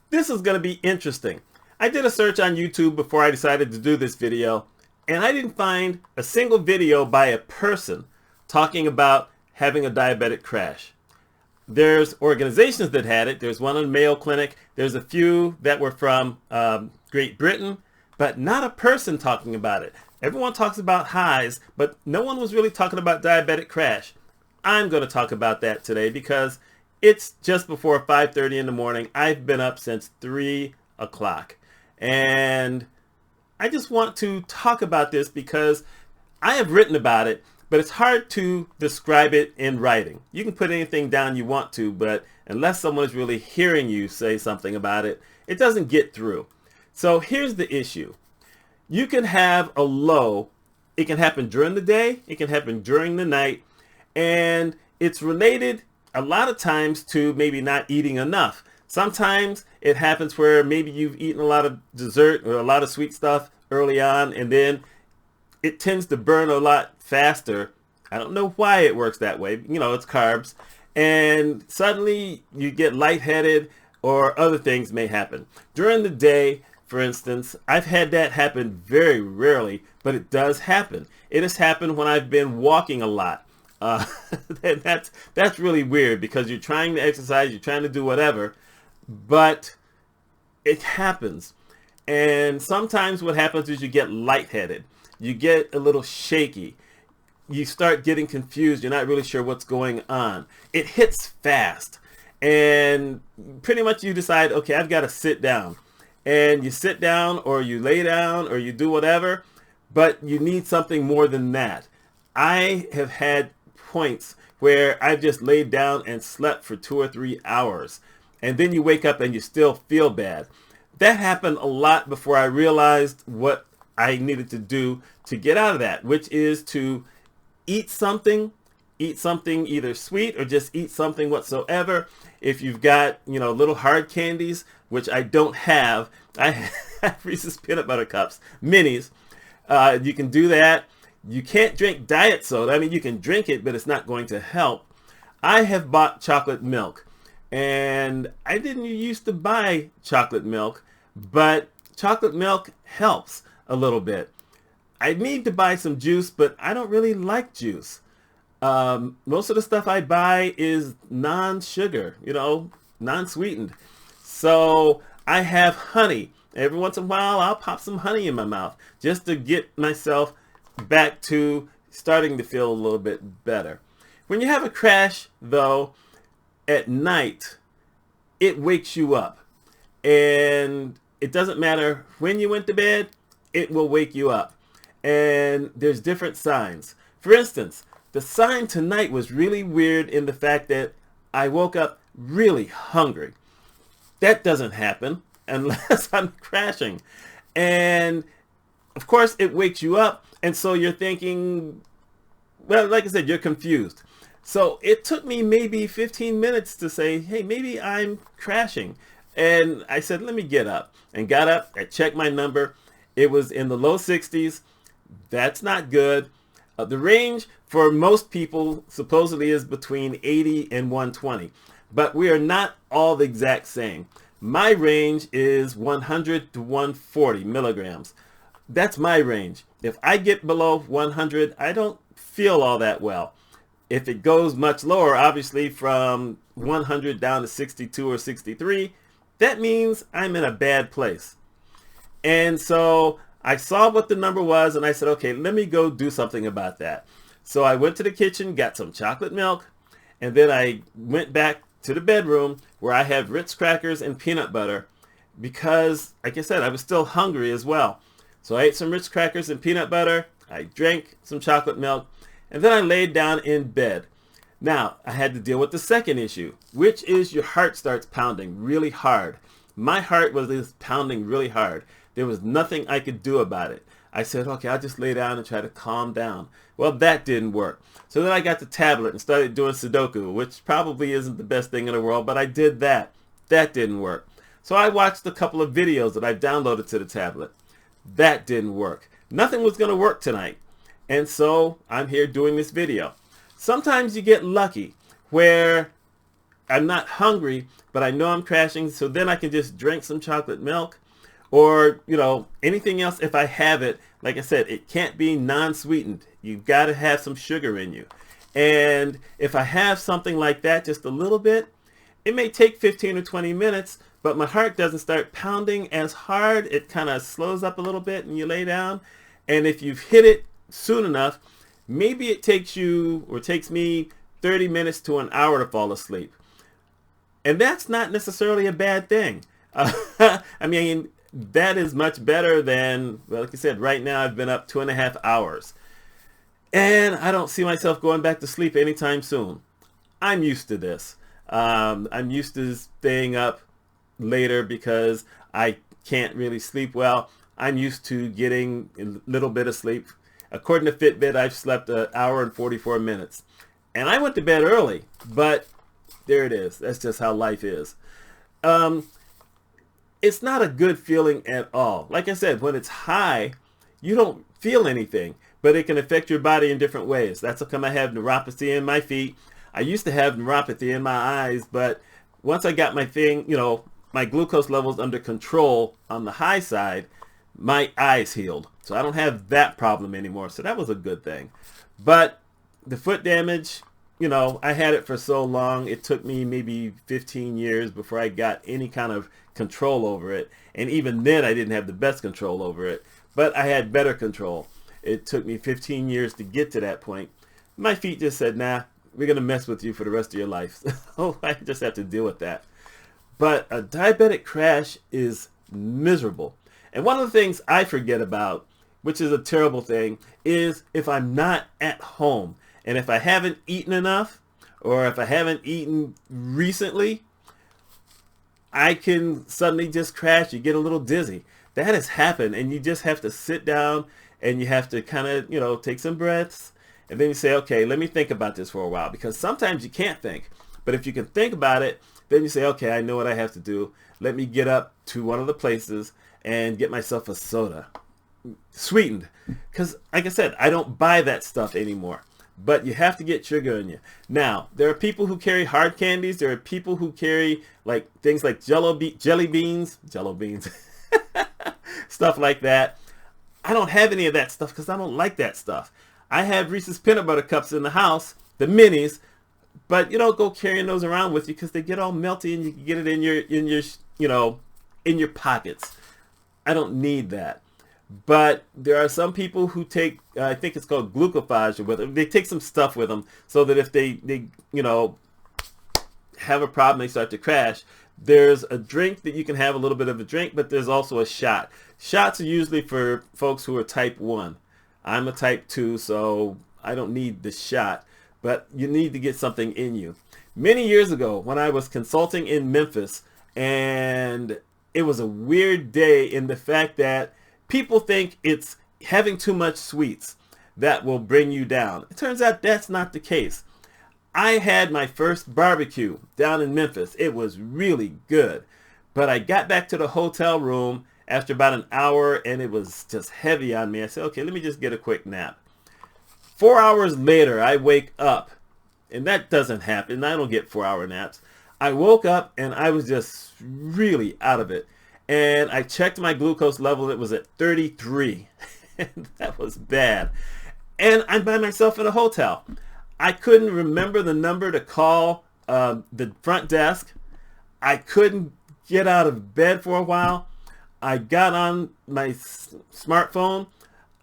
This is going to be interesting. I did a search on YouTube before I decided to do this video, and I didn't find a single video by a person talking about having a diabetic crash. There's organizations that had it. There's one in Mayo Clinic. There's a few that were from Great Britain, but not a person talking about it. Everyone talks about highs, but no one was really talking about diabetic crash. I'm going to talk about that today because it's just before 5:30 in the morning. I've been up since 3 o'clock. And I just want to talk about this because I have written about it, but it's hard to describe it in writing. You can put anything down you want to, but unless someone is really hearing you say something about it, it doesn't get through. So here's the issue. You can have a low. It can happen during the day. It can happen during the night. And it's related a lot of times to maybe not eating enough. Sometimes it happens where maybe you've eaten a lot of dessert or a lot of sweet stuff early on, and then it tends to burn a lot faster. I don't know why it works that way. You know, it's carbs. And suddenly you get lightheaded or other things may happen. During the day, for instance, I've had that happen very rarely, but it does happen. It has happened when I've been walking a lot. That's really weird because you're trying to exercise, you're trying to do whatever, but it happens. And sometimes what happens is you get lightheaded. You get a little shaky. You start getting confused. You're not really sure what's going on. It hits fast. And pretty much you decide, okay, I've got to sit down. And you sit down or you lay down or you do whatever, but you need something more than that. I have had points where I've just laid down and slept for 2 or 3 hours. And then you wake up and you still feel bad. That happened a lot before I realized what I needed to do to get out of that, which is to eat something either sweet or just eat something whatsoever. If you've got, little hard candies, which I don't have, I have Reese's peanut butter cups, minis. You can do that. You can't drink diet soda. I mean, you can drink it, but it's not going to help. I have bought chocolate milk, and I didn't used to buy chocolate milk, but chocolate milk helps a little bit. I need to buy some juice, but I don't really like juice. Most of the stuff I buy is non-sugar, non-sweetened. So I have honey. Every once in a while, I'll pop some honey in my mouth just to get myself back to starting to feel a little bit better. When you have a crash, though, at night, it wakes you up. And it doesn't matter when you went to bed, it will wake you up. And there's different signs. For instance, the sign tonight was really weird in the fact that I woke up really hungry. That doesn't happen unless I'm crashing. And of course, it wakes you up. And so you're thinking, well, like I said, you're confused. So it took me maybe 15 minutes to say, hey, maybe I'm crashing. And I said, let me get up. And got up. I checked my number. It was in the low 60s. That's not good. The range for most people supposedly is between 80 and 120. But we are not all the exact same. My range is 100 to 140 milligrams. That's my range. If I get below 100, I don't feel all that well. If it goes much lower, obviously from 100 down to 62 or 63, that means I'm in a bad place. And so I saw what the number was and I said, okay, let me go do something about that. So I went to the kitchen, got some chocolate milk, and then I went back to the bedroom where I have Ritz crackers and peanut butter because, like I said, I was still hungry as well. So I ate some Ritz crackers and peanut butter. I drank some chocolate milk, and then I laid down in bed. Now, I had to deal with the second issue, which is your heart starts pounding really hard. My heart was just pounding really hard. There was nothing I could do about it. I said, okay, I'll just lay down and try to calm down. Well, that didn't work. So then I got the tablet and started doing Sudoku, which probably isn't the best thing in the world, but I did that. That didn't work. So I watched a couple of videos that I downloaded to the tablet. That didn't work. Nothing was going to work tonight. And so I'm here doing this video. Sometimes you get lucky where I'm not hungry, but I know I'm crashing, so then I can just drink some chocolate milk or, anything else if I have it. Like I said, it can't be non-sweetened. You've got to have some sugar in you. And if I have something like that, just a little bit, it may take 15 or 20 minutes, but my heart doesn't start pounding as hard. It kind of slows up a little bit and you lay down. And if you've hit it soon enough, maybe it takes you or takes me 30 minutes to an hour to fall asleep. And that's not necessarily a bad thing. I mean, that is much better than, well, like I said, right now I've been up 2.5 hours. And I don't see myself going back to sleep anytime soon. I'm used to this. I'm used to staying up later because I can't really sleep well. I'm used to getting a little bit of sleep. According to Fitbit, I've slept an hour and 44 minutes. And I went to bed early, but there it is. That's just how life is. It's not a good feeling at all. Like I said, when it's high, you don't feel anything, but it can affect your body in different ways. That's how come I have neuropathy in my feet. I used to have neuropathy in my eyes, but once I got my my glucose levels under control on the high side, my eyes healed. So I don't have that problem anymore. So that was a good thing. But the foot damage, I had it for so long. It took me maybe 15 years before I got any kind of control over it. And even then, I didn't have the best control over it. But I had better control. It took me 15 years to get to that point. My feet just said, nah, we're going to mess with you for the rest of your life. So I just have to deal with that. But a diabetic crash is miserable. And one of the things I forget about, which is a terrible thing, is if I'm not at home and if I haven't eaten enough or if I haven't eaten recently, I can suddenly just crash. You get a little dizzy. That has happened, and you just have to sit down and you have to kind of, take some breaths, and then you say, okay, let me think about this for a while, because sometimes you can't think. But if you can think about it, then you say, okay, I know what I have to do. Let me get up to one of the places and get myself a soda, sweetened. Because, like I said, I don't buy that stuff anymore. But you have to get sugar in you. Now, there are people who carry hard candies. There are people who carry things like jelly beans, stuff like that. I don't have any of that stuff because I don't like that stuff. I have Reese's peanut butter cups in the house, the minis, but you don't go carrying those around with you because they get all melty and you can get it in your pockets. I don't need that. But there are some people who take, I think it's called glucophage with them. They take some stuff with them so that if they have a problem, they start to crash. There's a drink that you can have a little bit of a drink, but there's also a shot. Shots are usually for folks who are type 1. I'm a type 2, so I don't need the shot, but you need to get something in you. Many years ago, when I was consulting in Memphis, and it was a weird day in the fact that people think it's having too much sweets that will bring you down. It turns out that's not the case. I had my first barbecue down in Memphis. It was really good. But I got back to the hotel room after about an hour and it was just heavy on me. I said, okay, let me just get a quick nap. 4 hours later, I wake up. And that doesn't happen. I don't get 4-hour naps. I woke up and I was just really out of it. And I checked my glucose level. It was at 33. And that was bad. And I'm by myself in a hotel. I couldn't remember the number to call the front desk. I couldn't get out of bed for a while. I got on my smartphone.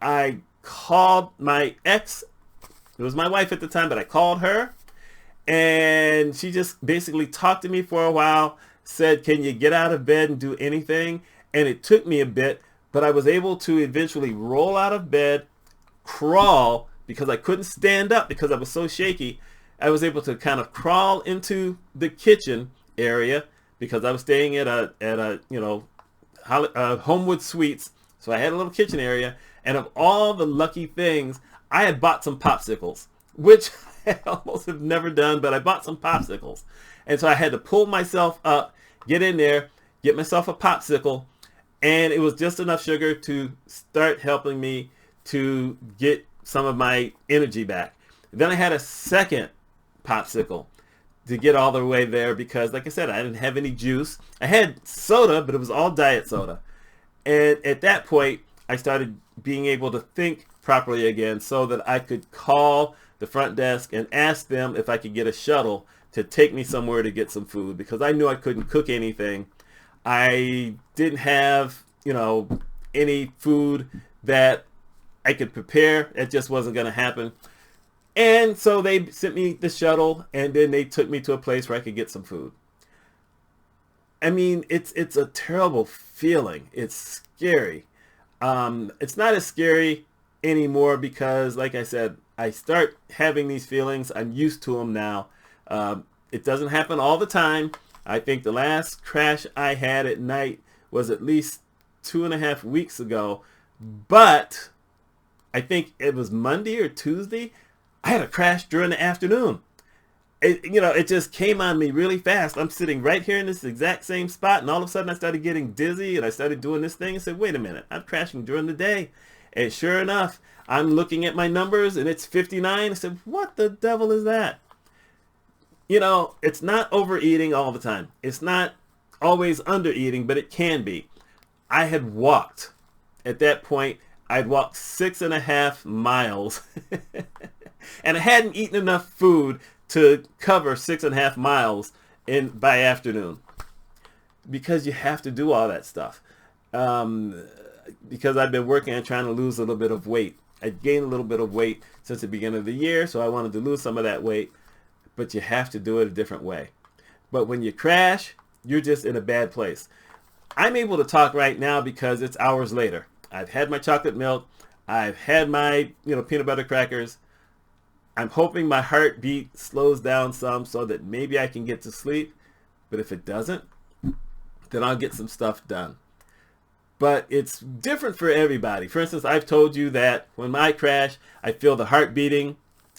I called my ex. It was my wife at the time, but I called her. And she just basically talked to me for a while, said, can you get out of bed and do anything? And it took me a bit, but I was able to eventually roll out of bed, crawl, because I couldn't stand up because I was so shaky. I was able to kind of crawl into the kitchen area because I was staying at a Homewood Suites. So I had a little kitchen area, and of all the lucky things, I had bought some popsicles, which I almost have never done, but I bought some popsicles. And so I had to pull myself up, get in there, get myself a popsicle, and it was just enough sugar to start helping me to get some of my energy back. Then I had a second popsicle. to get all the way there because, like I said, I didn't have any juice. I had soda, but it was all diet soda. And at that point, I started being able to think properly again so that I could call the front desk and ask them if I could get a shuttle to take me somewhere to get some food because I knew I couldn't cook anything. I didn't have, any food that I could prepare. It just wasn't going to happen. And so they sent me the shuttle, and then they took me to a place where I could get some food. I mean, it's a terrible feeling. It's scary. It's not as scary anymore because, like I said, I start having these feelings. I'm used to them now. It doesn't happen all the time. I think the last crash I had at night was at least 2.5 weeks ago. But I think it was Monday or Tuesday. I had a crash during the afternoon. It just came on me really fast. I'm sitting right here in this exact same spot, and all of a sudden I started getting dizzy, and I started doing this thing and said, wait a minute, I'm crashing during the day. And sure enough, I'm looking at my numbers, and it's 59. I said, what the devil is that? It's not overeating all the time. It's not always undereating, but it can be. I had walked. At that point, I'd walked 6.5 miles. And I hadn't eaten enough food to cover 6.5 miles by afternoon. Because you have to do all that stuff. Because I've been working on trying to lose a little bit of weight. I gained a little bit of weight since the beginning of the year, so I wanted to lose some of that weight. But you have to do it a different way. But when you crash, you're just in a bad place. I'm able to talk right now because it's hours later. I've had my chocolate milk. I've had my, peanut butter crackers. I'm hoping my heartbeat slows down some so that maybe I can get to sleep. But if it doesn't, then I'll get some stuff done. But it's different for everybody. For instance, I've told you that when I crash, I feel the heart beating.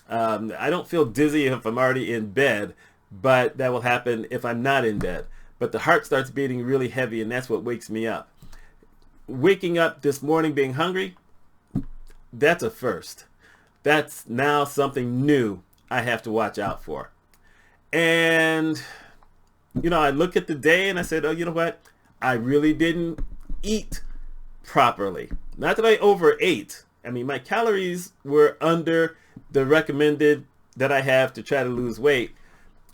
I don't feel dizzy if I'm already in bed, but that will happen if I'm not in bed. But the heart starts beating really heavy, and that's what wakes me up. Waking up this morning being hungry, that's a first. That's now something new I have to watch out for. And, I look at the day and I said, oh, you know what? I really didn't eat properly. Not that I overate. I mean, my calories were under the recommended that I have to try to lose weight.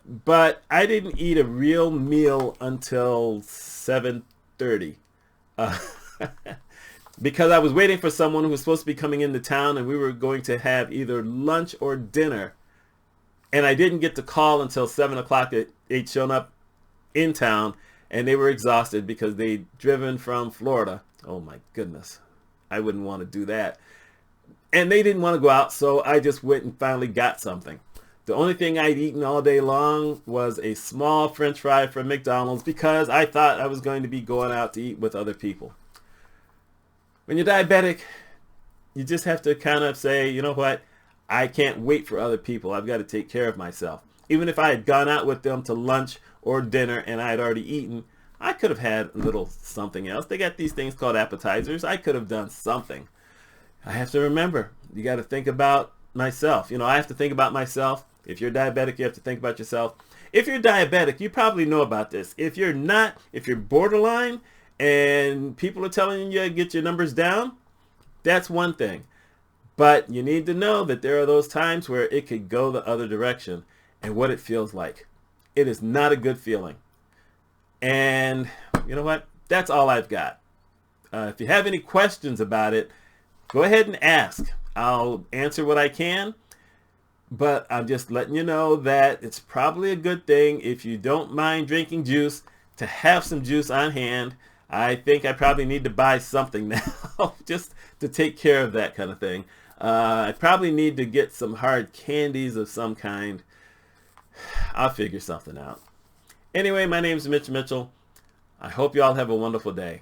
But I didn't eat a real meal until 7:30. Because I was waiting for someone who was supposed to be coming into town, and we were going to have either lunch or dinner. And I didn't get the call until 7 o'clock that they'd shown up in town, and they were exhausted because they'd driven from Florida. Oh my goodness. I wouldn't want to do that. And they didn't want to go out, so I just went and finally got something. The only thing I'd eaten all day long was a small French fry from McDonald's because I thought I was going to be going out to eat with other people. When you're diabetic, you just have to kind of say, you know what? I can't wait for other people. I've got to take care of myself. Even if I had gone out with them to lunch or dinner and I had already eaten, I could have had a little something else. They got these things called appetizers. I could have done something. I have to remember, you got to think about myself. I have to think about myself. If you're diabetic, you have to think about yourself. If you're diabetic, you probably know about this. If you're not, if you're borderline and people are telling you to get your numbers down, that's one thing. But you need to know that there are those times where it could go the other direction and what it feels like. It is not a good feeling. And you know what? That's all I've got. If you have any questions about it, go ahead and ask. I'll answer what I can. But I'm just letting you know that it's probably a good thing if you don't mind drinking juice to have some juice on hand. I think I probably need to buy something now just to take care of that kind of thing. I probably need to get some hard candies of some kind. I'll figure something out. Anyway, my name is Mitch Mitchell. I hope you all have a wonderful day.